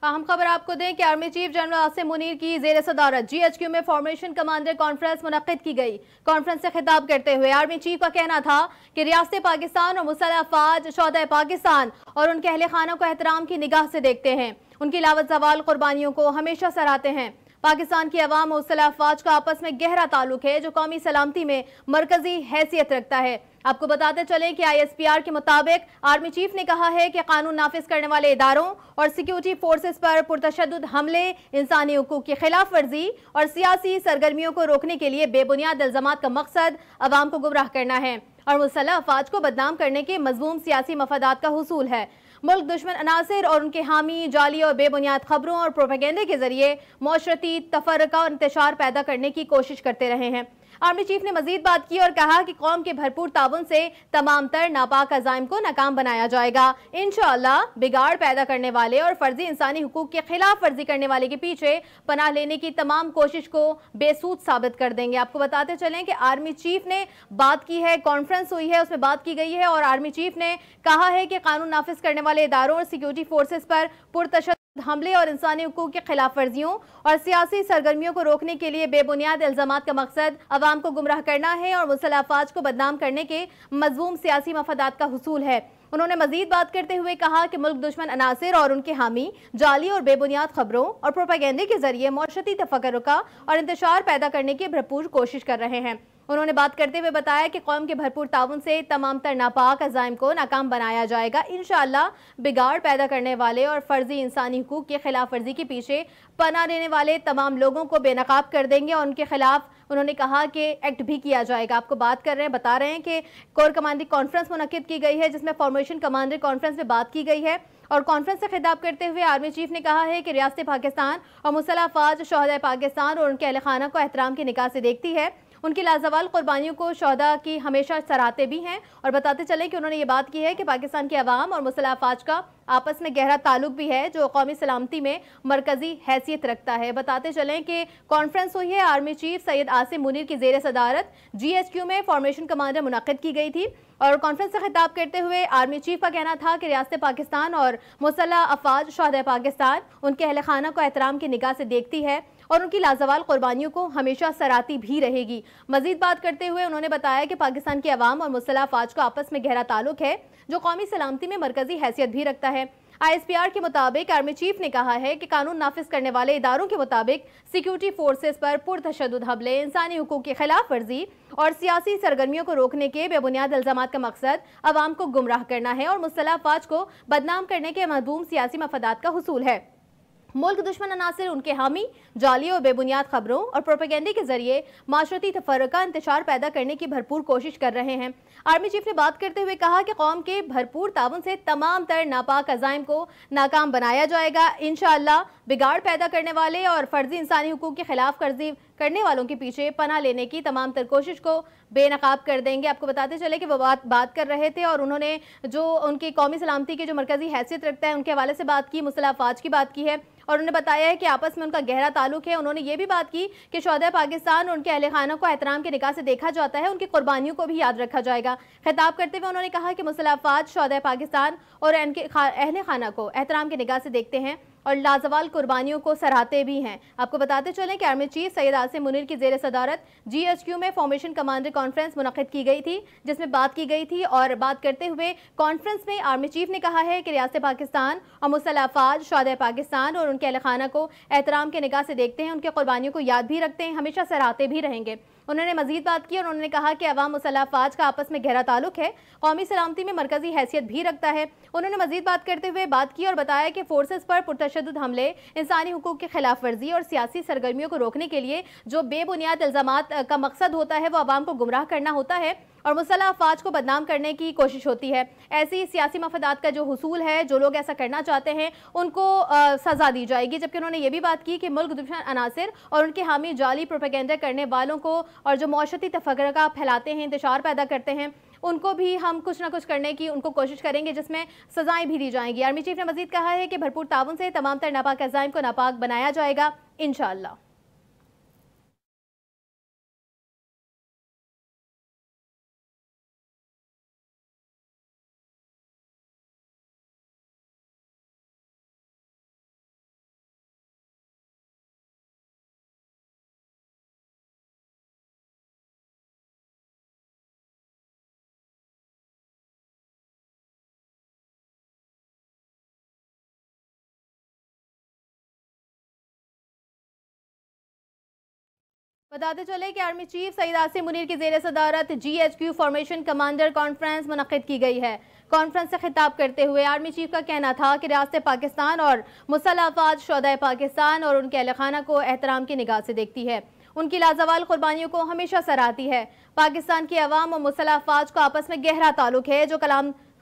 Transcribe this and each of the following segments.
अहम खबर आपको दें कि army chief general Asim Munir की जेर सदारत GHQ में फॉर्मेशन कमांडर कॉन्फ्रेंस मुनक्किद की गई। कॉन्फ्रेंस से खिताब करते हुए आर्मी चीफ का कहना था कि रियासत पाकिस्तान और मुसल्लह अफवाज शोहदा पाकिस्तान और उनके अहले खाना को एहतराम की निगाह से देखते हैं। उनकी लावत ज़वाल कुर्बानियों को हमेशा सराहते हैं। पाकिस्तान की अवाम और मुसल्लह अफवाज का आपस में गहरा ताल्लुक है जो कौमी सलामती में मरकजी हैसियत रखता है। आपको बताते चलें कि ISPR के मुताबिक आर्मी चीफ ने कहा है कि कानून नाफिज करने वाले इदारों और सिक्योरिटी फोर्सेस पर पुरतशद्दुद हमले, इंसानी हुकूक की खिलाफ वर्जी और सियासी सरगर्मियों को रोकने के लिए बेबुनियाद इल्जामात का मकसद अवाम को गुमराह करना है और मुसल्लह अफवाज को बदनाम करने के मज़मूम सियासी मफादात का हुसूल है। मुल्क दुश्मन अनासिर और उनके हामी जाली और बेबुनियाद खबरों और प्रोपेगेंडे के जरिए मौशरती तफरका और इंतशार पैदा करने की कोशिश करते रहे हैं। आर्मी चीफ ने मजीद बात की और कहा कि कौम के भरपूर ताउन से तमाम तर नापाक अज़ाइम को नाकाम बनाया जाएगा। इंशाअल्लाह बिगाड़ पैदा करने वाले और फर्जी इंसानी हुकूक के खिलाफ वर्जी करने वाले के पीछे पनाह लेने की तमाम कोशिश को बेसूद साबित कर देंगे। आपको बताते चलें कि आर्मी चीफ ने बात की है, कॉन्फ्रेंस हुई है, उसमें बात की गई है और आर्मी चीफ ने कहा है कि कानून नाफिज करने वाले इदारों और सिक्योरिटी फोर्सेस पर पुरतशद्दुद हमले और इंसानी हुकूक की खिलाफ वर्जियों और सियासी सरगर्मियों को रोकने के लिए बेबुनियाद इल्जामात का मकसद अवाम को गुमराह करना है और मुसल्लह अफवाज को बदनाम करने के मज़मूम सियासी मफादात का हुसूल है। उन्होंने मजीद बात करते हुए कहा कि मुल्क दुश्मन अनासिर और उनके हामी जाली और बेबुनियाद खबरों और प्रोपेगेंडे के जरिए मौशरती तफक्कुर और इंतशार पैदा करने की भरपूर कोशिश कर रहे हैं। उन्होंने बात करते हुए बताया कि कौम के भरपूर ताउन से तमाम तर नापाक अज़ाइम को नाकाम बनाया जाएगा। इंशाअल्लाह बिगाड़ पैदा करने वाले और फर्जी इंसानी हुकूक की खिलाफ वर्जी के पीछे पनाह लेने वाले तमाम लोगों को बेनकाब कर देंगे और उनके खिलाफ उन्होंने कहा कि एक्ट भी किया जाएगा। आपको बात कर रहे हैं, बता रहे हैं कि कोर कमांडर कॉन्फ्रेंस मुनक्किद की गई है जिसमें फॉर्मेशन कमांडर कॉन्फ्रेंस में बात की गई है और कॉन्फ्रेंस से खिताब करते हुए आर्मी चीफ ने कहा है कि रियासत पाकिस्तान और मुसल्लह अफवाज शोहदा पाकिस्तान और उनके अहले खाना को एहतराम की निगाह से देखती है। उनकी लाजवाल कुर्बानियों को शोहदा की हमेशा सराहते भी हैं और बताते चले कि उन्होंने ये बात की है कि पाकिस्तान की अवाम और मुसल्लह अफवाज का आपस में गहरा ताल्लुक भी है जो कौमी सलामती में मरकजी हैसियत रखता है। बताते चलें कि कॉन्फ्रेंस हुई है, आर्मी चीफ सैयद आसिम मुनीर की जेर सदारत GHQ में फॉर्मेशन कमांडर मुनक्किद की गई थी और कॉन्फ्रेंस से खिताब करते हुए आर्मी चीफ का कहना था कि रियासत पाकिस्तान और मुसल्लह अफवाज शोहदा पाकिस्तान उनके अहले खाना को एहतराम की निगाह से देखती है और उनकी लाजवाल कुर्बानियों को हमेशा सराहती भी रहेगी। मजीद बात करते हुए उन्होंने बताया कि पाकिस्तान की अवाम और मुसल्लह अफवाज का आपस में गहरा ताल्लुक है जो कौमी सलामती में मरकजी हैसियत भी रखता है। ISPR के मुताबिक आर्मी चीफ ने कहा है कि कानून नाफिज करने वाले इदारों के मुताबिक सिक्योरिटी फोर्सेस पर पुरतशद्दुद हमले, इंसानी हुकूक की खिलाफ वर्जी और सियासी सरगर्मियों को रोकने के बेबुनियाद इल्जामात का मकसद अवाम को गुमराह करना है और मुसल्लह अफवाज को बदनाम करने के मज़मूम सियासी मफादात का हुसूल है। मुल्क दुश्मन अनासिर उनके हामी जाली और बेबुनियाद खबरों और प्रोपेगेंडे के जरिए माशरती तफरका इंतशार पैदा करने की भरपूर कोशिश कर रहे हैं। आर्मी चीफ ने बात करते हुए कहा कि कौम के भरपूर ताउन से तमाम तर नापाक अज़ाइम को नाकाम बनाया जाएगा। इंशाअल्लाह बिगाड़ पैदा करने वाले और फर्जी इंसानी हुकूक के खिलाफ वर्जी करने वालों के पीछे पनाह लेने की तमाम तर कोशिश को बेनकाब कर देंगे। आपको बताते चले कि वो बात कर रहे थे और उन्होंने जो उनकी कौमी सलामती की जो मरकजी हैसियत रखता है उनके हवाले से बात की, मुसल्लह अफवाज की बात की है और उन्होंने बताया है कि आपस में उनका गहरा ताल्लुक है। उन्होंने ये भी बात की कि शोहदा पाकिस्तान और उनके अहले खाना को एहतराम की निगाह से देखा जाता है, उनकी कुर्बानियों को भी याद रखा जाएगा। खिताब करते हुए उन्होंने कहा कि मुसल्लह अफवाज शोहदा पाकिस्तान और उनके अहले खाना को एहतराम की निगाह से देखते हैं और लाजवाल कुर्बानियों को सराहते भी हैं। आपको बताते चलें कि आर्मी चीफ सैयद आसिम मुनीर की जेर सदारत GHQ में फॉर्मेशन कमांडर कॉन्फ्रेंस मुनक्किद की गई थी जिसमें बात की गई थी और बात करते हुए कॉन्फ्रेंस में आर्मी चीफ ने कहा है कि रियासत पाकिस्तान और मुसल्लह अफवाज शोहदा पाकिस्तान और उनके अहले खाना को एहतराम की निगाह से देखते हैं, उनकी कुर्बानियों को याद भी रखते हैं, हमेशा सराहते भी रहेंगे। उन्होंने मजीद बात की और उन्होंने कहा कि अवाम मुसल्लह अफवाज का आपस में गहरा ताल्लुक है, कौमी सलामती में मरकजी हैसियत भी रखता है। उन्होंने मजीद बात करते हुए बात की और बताया कि फोर्सेस पर पुरतशद्दुद हमले, इंसानी हुकूक की खिलाफ वर्जी और सियासी सरगर्मियों को रोकने के लिए जो बेबुनियाद इल्जामात का मकसद होता है वो अवाम को गुमराह करना होता है और मुसल्लह अफवाज को बदनाम करने की कोशिश होती है। ऐसी सियासी मफादात का जो हुसूल है, जो लोग ऐसा करना चाहते हैं उनको सजा दी जाएगी। जबकि उन्होंने ये भी बात की कि मुल्क दुश्मन अनासिर और उनके हामी जाली प्रोपेगेंडा करने वालों को और जो मौशरती तफक्कुर फैलाते हैं, इंतशार पैदा करते हैं, उनको भी हम कुछ ना कुछ करने की उनको कोशिश करेंगे जिसमें सजाएं भी दी जाएंगी। आर्मी चीफ ने मजीद कहा है कि भरपूर ताउन से तमाम तर नापाक अज़ाइम को नापाक बनाया जाएगा इंशाअल्लाह। बताते चले कि आर्मी चीफ सईद आसिम मुनीर की ज़ेर सदारत GHQ फॉर्मेशन कमांडर कॉन्फ्रेंस मुनक़िद की गई है। कॉन्फ्रेंस से खिताब करते हुए आर्मी चीफ का कहना था कि रियासत पाकिस्तान और मुसल्लह अफ़वाज शोहदाए पाकिस्तान और उनके अहल खाना को एहतराम की निगाह से देखती है, उनकी लाजवाल कुर्बानियों को हमेशा सराहती है। पाकिस्तान की अवाम और मुसल्लह अफ़वाज का आपस में गहरा ताल्लुक है जो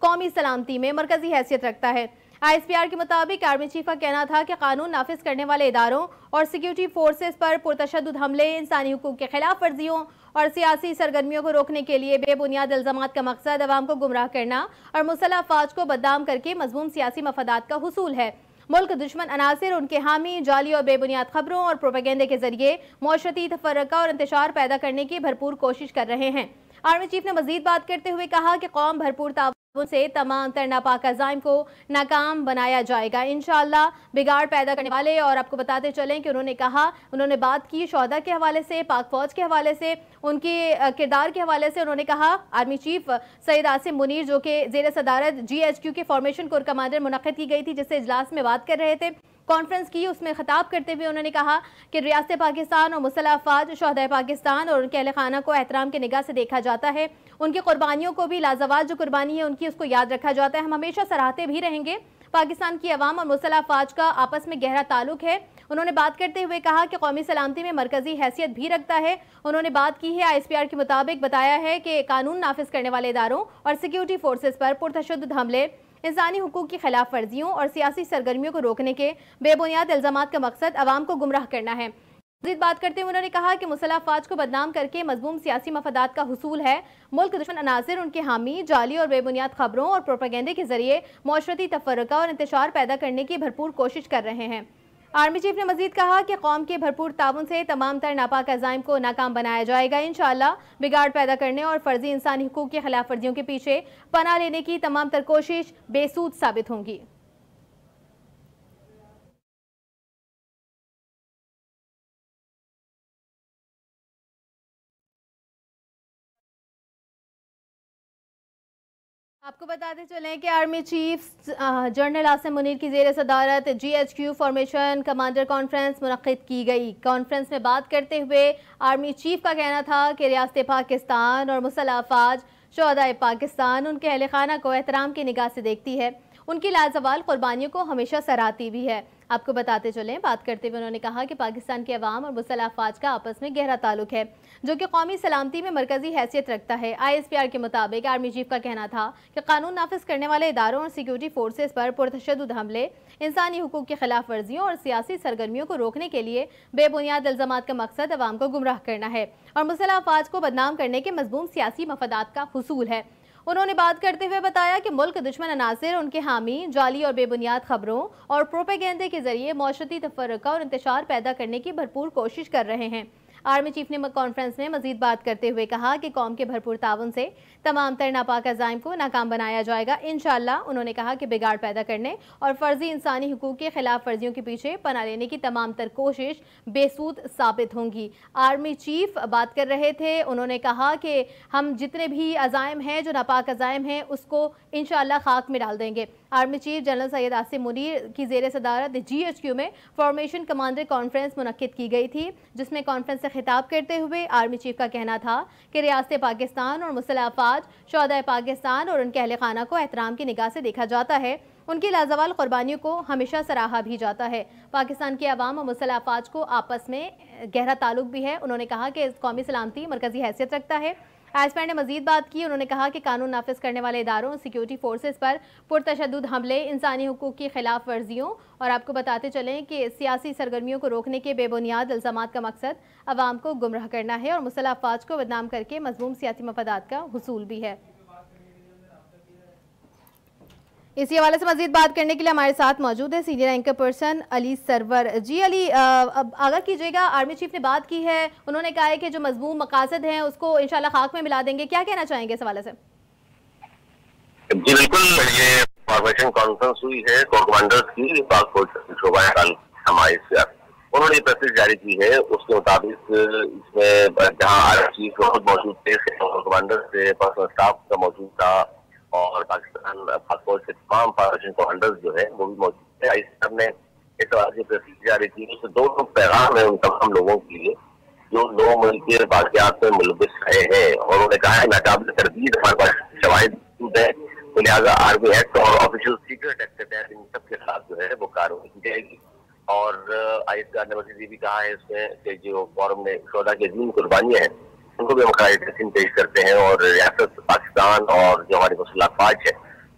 कौमी सलामती में मरकजी हैसियत रखता है। ISPR के मुताबिक आर्मी चीफ का कहना था कि कानून नाफिज करने वाले इदारों और सिक्योरिटी फोर्सेस पर पुरतशद्दुद हमले, इंसानी हुकूक के खिलाफ वर्जियों और सियासी सरगर्मियों को रोकने के लिए बेबुनियाद इल्जामात का मकसद अवाम को गुमराह करना और मुसल्लह अफ़वाज को बदनाम करके मज़मूम सियासी मफादात का हुसूल है। मुल्क दुश्मन अनासिर उनके हामी जाली और बेबुनियाद खबरों और प्रोपेगेंडे के जरिए मुआशरती तफर्रका और इंतशार पैदा करने की भरपूर कोशिश कर रहे हैं। आर्मी चीफ ने मजीद बात करते हुए कहा कि कौम भरपूर ताउन से तमाम तर नापाक अज़ाइम को नाकाम बनाया जाएगा इंशाअल्लाह। बिगाड़ पैदा करने वाले, और आपको बताते चलें कि उन्होंने बात की शोहदा के हवाले से, पाक फौज के हवाले से, उनके किरदार के हवाले से। उन्होंने कहा आर्मी चीफ सईद आसिम मुनीर जो कि ज़ेर सदारत GHQ के फॉर्मेशन कोर कमांडर मुनक़िद की गई थी, जिससे इजलास में बात कर रहे थे, कॉन्फ्रेंस की, उसमें खिताब करते हुए उन्होंने कहा कि रियासत पाकिस्तान और मुसल्लह अफ़वाज शोहदाए पाकिस्तान और उनके अहल खाना को एहतराम की निगाह से देखा जाता है। उनकी कुर्बानियों को भी, लाजवाब जो कुर्बानी है उनकी, उसको याद रखा जाता है। हम हमेशा सराहते भी रहेंगे। पाकिस्तान की अवाम और मुसल्लह अफ़वाज का आपस में गहरा ताल्लुक है। उन्होंने बात करते हुए कहा कि कौमी सलामती में मरकजी हैसियत भी रखता है। उन्होंने बात की है, ISPR के मुताबिक बताया है कि कानून नाफिज करने वाले इदारों और सिक्योरिटी फोर्सेस पर पुरतशद्दुद हमले, इंसानी हुकूक की खिलाफ वर्जियों और सियासी सरगर्मियों को रोकने के बेबुनियाद इल्जामात का मकसद अवाम को गुमराह करना है। मज़ीद बात करते हुए उन्होंने कहा कि मुसल्लह अफ़वाज को बदनाम करके मज़मूम सियासी मफादात का हुसूल है। मुल्क दुश्मन अनासिर उनके हामी जाली और बेबुनियाद खबरों और प्रोपेगेंडे के जरिए मुआशरती तफर्रका और इंतशार पैदा करने की भरपूर कोशिश कर रहे हैं। आर्मी चीफ ने मजीद कहा कि कौम के भरपूर ताउन से तमाम तर नापाक अज़ाइम को नाकाम बनाया जाएगा इंशाअल्लाह। बिगाड़ पैदा करने और फर्जी इंसानी हुकूक की खिलाफ वर्जियों के पीछे पनाह लेने की तमाम तर कोशिश बेसूद साबित होंगी। आपको बताते चलें कि army chief general Asim Munir की ज़ेर सदारत GHQ फॉर्मेशन कमांडर कॉन्फ्रेंस मुनक़िद की गई। कॉन्फ्रेंस में बात करते हुए आर्मी चीफ का कहना था कि रियासत पाकिस्तान और मुसल्लह अफ़वाज शोहदाए पाकिस्तान उनके अहल खाना को एहतराम की निगाह से देखती है, उनकी लाजवाल कुर्बानियों को हमेशा सराहती भी है। आपको बताते चलें, बात करते हुए उन्होंने कहा कि पाकिस्तान के अवाम और मुसल्लह अफ़वाज का आपस में गहरा ताल्लुक है जो कि कौमी सलामती में मरकजी हैसियत रखता है। ISPR के मुताबिक आर्मी चीफ का कहना था कि कानून नाफिज करने वाले इदारों और सिक्योरिटी फोर्सेस पर पुरतशद्दुद हमले, इंसानी हुकूक की खिलाफ वर्जियों और सियासी सरगर्मियों को रोकने के लिए बेबुनियाद इल्जामात का मकसद अवाम को गुमराह करना है और मुसल्लह अफ़वाज को बदनाम करने के मज़मूम सियासी मफादात का हुसूल है। उन्होंने बात करते हुए बताया कि मुल्क दुश्मन अनासिर उनके हामी जाली और बेबुनियाद खबरों और प्रोपेगेंडे के जरिए मुआशरती तफर्रका और इंतशार पैदा करने की भरपूर कोशिश कर रहे हैं। आर्मी चीफ ने कॉन्फ्रेंस में मजीद बात करते हुए कहा कि कौम के भरपूर ताउन से तमाम तर नापाक अज़ाइम को नाकाम बनाया जाएगा इंशाअल्लाह। उन्होंने कहा कि बिगाड़ पैदा करने और फर्जी इंसानी हुकूक के खिलाफ वर्जियों के पीछे पनाह लेने की तमाम तर कोशिश बेसूद साबित होंगी। आर्मी चीफ बात कर रहे थे, उन्होंने कहा कि हम जितने भी अज़ाइम हैं, जो नापाक अज़ाइम हैं, उसको इंशाअल्लाह खाक में डाल देंगे। Army chief general Syed Asim Munir की ज़ेर सदारत GHQ में फॉर्मेशन कमांडर कॉन्फ्रेंस मुनक़िद की गई थी, जिसमें कॉन्फ्रेंस से खिताब करते हुए आर्मी चीफ का कहना था कि रियासत पाकिस्तान और मुसल्लह अफ़वाज शोहदाए पाकिस्तान और उनके अहल खाना को एहतराम की निगाह से देखा जाता है, उनकी लाजवाल कुर्बानियों को हमेशा सराहा भी जाता है। पाकिस्तान के अवाम और मुसल्लह अफ़वाज को आपस में गहरा ताल्लुक भी है। उन्होंने कहा कि कौमी सलामती मरकजी हैसियत रखता है। ISPR ने मजीद बात की, उन्होंने कहा कि कानून नाफिज करने वाले इदारों और सिक्योरिटी फोर्सेस पर पुरतशद्दुद हमले, इंसानी हुकूक की खिलाफ वर्जियों और आपको बताते चलें कि सियासी सरगर्मियों को रोकने के बेबुनियाद इल्जामात का मकसद अवाम को गुमराह करना है और मुसल्लह अफ़वाज को बदनाम करके मज़मूम सियासी मफादात का हुसूल भी है। इसी हवाले से मजीद बात करने के लिए हमारे साथ मौजूद है senior anchor person Ali Sarwar. जी अली, अब आगाह कीजिएगा, आर्मी चीफ ने बात की है, उन्होंने कहा है कि जो मजमूम मकासद हैं उसको इंशाल्लाह खाक में मिला देंगे, क्या कहना चाहेंगे इस हवाले से? जी बिल्कुल, ये फॉर्मेशन कॉन्फ्रेंस हुई है कोर कमांडर्स की पाक फौज शोबा हमारे से उन्होंने प्रेस जारी की है। उसके मुताबिक इसमें जहाँ आर्मी चीफ मौजूद थे, कोर कमांडर से पर्सनल स्टाफ का मौजूद था और पाकिस्तान पाक फौज के तमाम फॉर्मेशन कमांडर्स जो है वो भी मौजूद थे। ISPR ने इस तरह की प्रेस जारी की, उससे दो पैगाम है उन तमाम लोगों के लिए जो 9 मुल्क के वाक़यात में मुलविस रहे हैं, और उन्होंने कहा है नाकाबिल तरदीद हमारे पास शवाहिद मौजूद है, तो लिहाजा आर्मी एक्ट और ऑफिशियल सीक्रेट एक्ट के तहत इन सब के खिलाफ जो है वो कार्रवाई की जाएगी। और आयतकार ने मजीद ये भी कहा है इसमें कि जो फॉरम ने शोहदा की अजीम कुर्बानियाँ हैं उनको भी हम खराज पेश करते हैं, और रियासत पाकिस्तान और जो हमारी मुसल्लह अफवाज है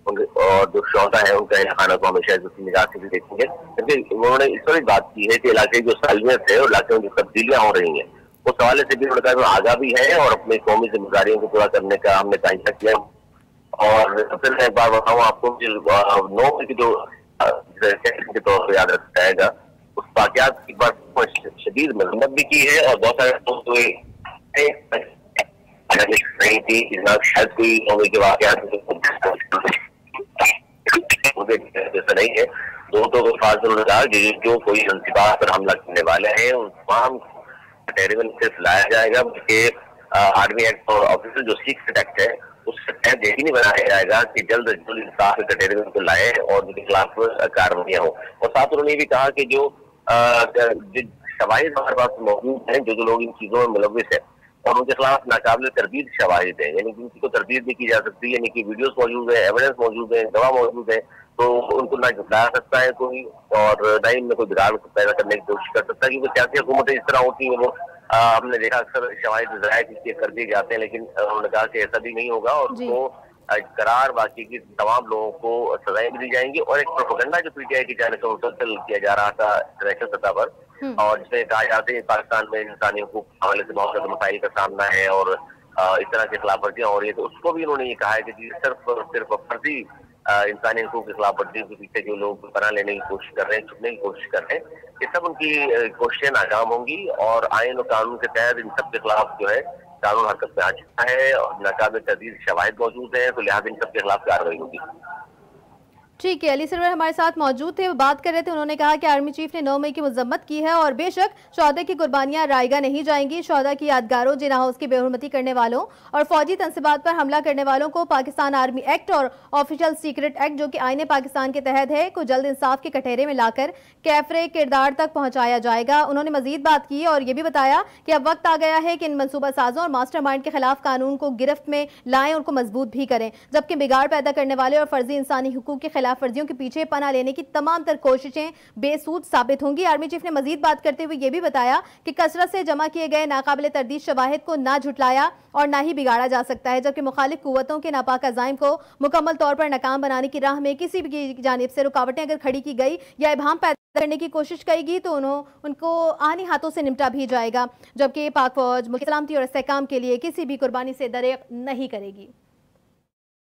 और जो शोहदा है उनका खाना को हमेशा इज्जत निगाह से भी देखेंगे। क्योंकि उन्होंने इस पर बात की है कि इलाके की जो सालमियत है और इलाके में जो तब्दीलियाँ हो रही हैं उस हवाले से भी उन्होंने कहा आगा भी है और अपनी कौमी जिम्मेदारियों को पूरा करने का हमने ताइंदा किया। और फिर मैं एक बार बताऊँ आपको, 9 की जो के तौर पर याद रखा जाएगा, उस वाक़यात की बार शदीद मजम्मत भी की है, और बहुत सारे नहीं थी शायद कोई कौमी के वाक़यात जैसा नहीं है। दोस्तों को फाजिल ने कहा कि जो कोई इंतबाह पर हमला करने वाले हैं उन तमाम कटेगरी में सिर्फ लाया जाएगा, बल्कि आर्मी एक्ट और ऑफिशियल जो सीक्रेट एक्ट है उसके तहत यकीनी बनाया जाएगा कि जल्द अज जल्द इंसाफ कैटेगरी को लाए और उनके खिलाफ कार्रवाइयाँ हो। और साथ उन्होंने भी कहा कि जो शवाहिद हमारे पास मौजूद हैं, जो लोग इन चीज़ों में मुलविस है और उनके खिलाफ नाकाबिल तरदीद शवाहिद है, यानी कि उनकी को तरदीद भी की जा सकती है, यानी कि वीडियोस मौजूद है, एविडेंस मौजूद है, गवाह मौजूद है, तो उनको ना झुकला सकता है कोई, और ना ही उनमें कोई बिगाड़ पैदा करने की कोशिश कर सकता है। क्योंकि सियासी हुकूमतें इस तरह होती हैं, वो हमने देखा अक्सर शवाहिद ज़राए किसी कर दिए जाते हैं, लेकिन उन्होंने कहा कि ऐसा भी नहीं होगा और उसको करार बाकी की तमाम लोगों को सजाएं दी जाएंगी। और एक प्रोपेगेंडा जो पीटीआई की जानिब से मुसलसल किया जा रहा था इंटरनेशनल सतह पर, और जिसमें कहा जाता है पाकिस्तान में इंसानी हुकूक के हवाले से बहुत ज्यादा मसाइल का सामना है और इस तरह की खिलाफ वर्जियां हो रही है, तो उसको भी उन्होंने ये कहा है कि सिर्फ फर्जी इंसानी हुकूक की खिलाफ वर्जियों के पीछे जो लोग बना लेने की कोशिश कर रहे हैं, छुपने की कोशिश कर रहे हैं, ये सब उनकी कोशिशें नाकाम होंगी। और आइन और कानून के तहत इन सब के खिलाफ जो है कानून हरकत में आ चुका है और नाकाबिल तर्दीद शवाहिद मौजूद है, तो लिहाजा इन सब के खिलाफ कार्रवाई होगी। ठीक है, अली सरवर हमारे साथ मौजूद थे, वो बात कर रहे थे। उन्होंने कहा कि आर्मी चीफ ने 9 मई की मजम्मत की है और बेशक शोहदा की कुर्बानियां रायगा नहीं जाएंगी। शोहदा की यादगारों, जिना हाउस की बेहुरमती करने वालों और फौजी तनसीबात पर हमला करने वालों को पाकिस्तान आर्मी एक्ट और ऑफिशियल सीक्रेट एक्ट, जो कि आईने पाकिस्तान के तहत है, को जल्द इंसाफ के कटहरे में लाकर कैफरे किरदार तक पहुंचाया जाएगा। उन्होंने मजीद बात की और ये भी बताया कि अब वक्त आ गया है कि इन मनसूबा साजों और मास्टरमाइंड के खिलाफ कानून को गिरफ्त में लाएं, उनको मजबूत भी करें, जबकि बिगाड़ पैदा करने वाले और फर्जी इंसानी हुकूक के खिलाफ वर्जियों के पीछे पनाह लेने की तमाम तर कोशिशें बेसूद साबित होंगी। आर्मी चीफ ने मजीद बात करते हुए यह भी बताया कि कसरत से जमा किए गए नाकाबिले तरदीद शवाहिद को ना झुटलाया और ना ही बिगाड़ा जा सकता है, जबकि मुखालिफ कुव्वतों के नापाक अज़ाइम को मुकम्मल तौर पर नाकाम बनाने की राह में किसी भी जानिब से रुकावटें अगर खड़ी की गई या इबहम पैदा करने की कोशिश करेगी तो उनको आनी हाथों से निपटा भी जाएगा, जबकि पाक फौज मुल्क की सलामती और इस्तेहकाम के लिए किसी भी कुर्बानी से दरेक नहीं करेगी।